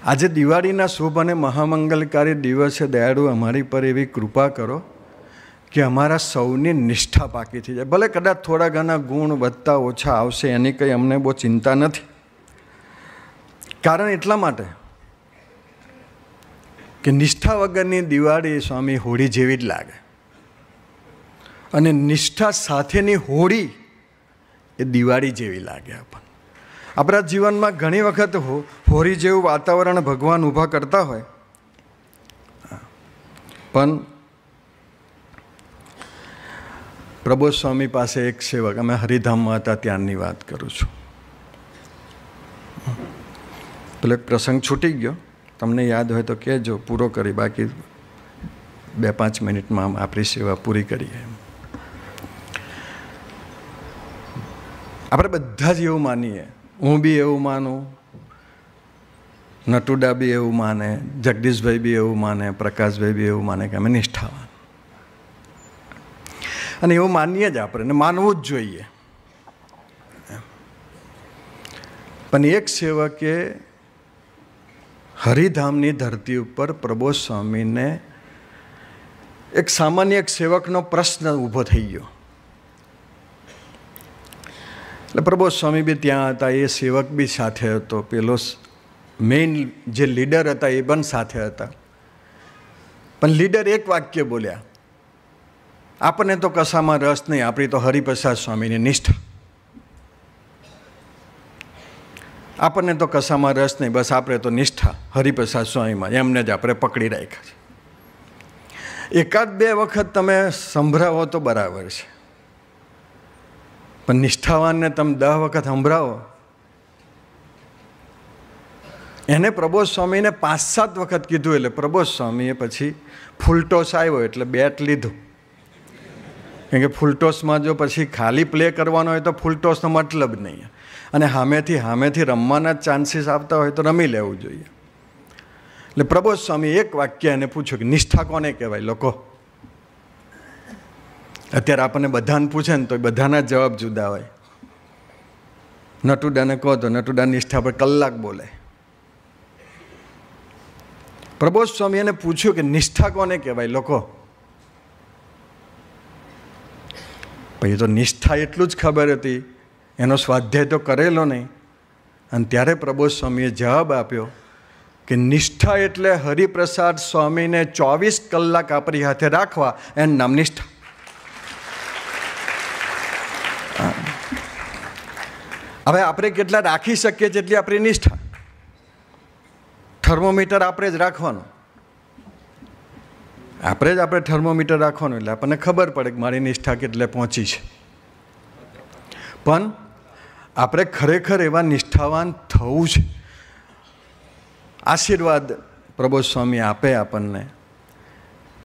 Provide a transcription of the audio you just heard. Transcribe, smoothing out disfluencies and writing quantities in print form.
આજે દિવાળીના શુભ અને મહામંગલકારી દિવસે દયાળુ અમારી પર એવી કૃપા કરો કે અમારા સૌની નિષ્ઠા પાકી થઈ જાય. ભલે કદાચ થોડા ઘણા ગુણ વધતા ઓછા આવશે, એની કંઈ અમને બહુ ચિંતા નથી. કારણ એટલા માટે કે નિષ્ઠા વગરની દિવાળી સ્વામી હોળી જેવી જ લાગે, અને નિષ્ઠા સાથેની હોળી એ દિવાળી જેવી લાગે આપણને. આપણા જીવનમાં ઘણી વખત હોળી જેવું વાતાવરણ ભગવાન ઊભા કરતા હોય, પણ પ્રબોધ સ્વામી પાસે એક સેવક, અમે હરિધામમાં હતા ત્યારની વાત કરું છું, પેલો એક પ્રસંગ છૂટી ગયો, તમને યાદ હોય તો કહેજો, પૂરો કરી, બાકી 2-5 મિનિટમાં આપણી સેવા પૂરી કરીએ. આપણે બધા જ એવું માનીએ, હું બી એવું માનું, નટુડા બી એવું માને, જગદીશભાઈ બી એવું માને, પ્રકાશભાઈ બી એવું માને કે અમે નિષ્ઠાવાન, અને એવું માનીએ જ આપણે, ને માનવું જ જોઈએ. પણ એક સેવકે હરિધામની ધરતી ઉપર પ્રબોધ સ્વામીને એક સામાન્ય એક સેવકનો પ્રશ્ન ઊભો થઈ ગયો. એટલે પ્રબોધ સ્વામી બી ત્યાં હતા, એ સેવક બી સાથે હતો, પેલો મેઇન જે લીડર હતા એ પણ સાથે હતા. પણ લીડર એક વાક્ય બોલ્યા, આપણને તો કશામાં રસ નહીં, આપણી તો હરિપ્રસાદ સ્વામીની નિષ્ઠા, આપણને તો કશામાં રસ નહીં, બસ આપણે તો નિષ્ઠા હરિપ્રસાદ સ્વામીમાં, એમને જ આપણે પકડી રાખ્યા છે. 1-2 વખત તમે સંભળાવો તો બરાબર છે, પણ નિષ્ઠાવાનને તમે 10 વખત સંભળાવો, એને પ્રબોધ સ્વામીને 5-7 વખત કીધું, એટલે પ્રબોધ સ્વામીએ પછી ફૂલટોસ આવ્યો એટલે બેટ લીધું. કેમ કે ફૂલટોસમાં જો પછી ખાલી પ્લે કરવાનો હોય તો ફૂલટોસનો મતલબ નહીં, અને સામેથી રમવાના ચાન્સીસ આવતા હોય તો રમી લેવું જોઈએ. એટલે પ્રબોધ સ્વામી એક વાક્ય એને પૂછ્યું કે નિષ્ઠા કોને કહેવાય લોકો? અત્યારે આપણને બધાને પૂછે ને તો બધાના જવાબ જુદા હોય. નટુડાને કહો તો નટુડા નિષ્ઠા પર કલાક બોલે. પ્રબોધ સ્વામી એને પૂછ્યું કે નિષ્ઠા કોને કહેવાય લોકો? પછી તો નિષ્ઠા એટલું જ ખબર હતી, એનો સ્વાધ્યાય તો કરેલો નહીં. અને ત્યારે પ્રબોધ સ્વામીએ જવાબ આપ્યો કે નિષ્ઠા એટલે હરિપ્રસાદ સ્વામીને 24 કલાક આપણી હાથે રાખવા, એનું નામ નિષ્ઠા. હવે આપણે કેટલા રાખી શકીએ જેટલી આપણી નિષ્ઠા. થર્મોમીટર આપણે જ રાખવાનું, આપણે થર્મોમીટર રાખવાનું, એટલે આપણને ખબર પડે કે મારી નિષ્ઠા કેટલે પહોંચી છે. પણ આપણે ખરેખર એવા નિષ્ઠાવાન થવું છે. આશીર્વાદ પ્રબોધ સ્વામી આપે આપણને.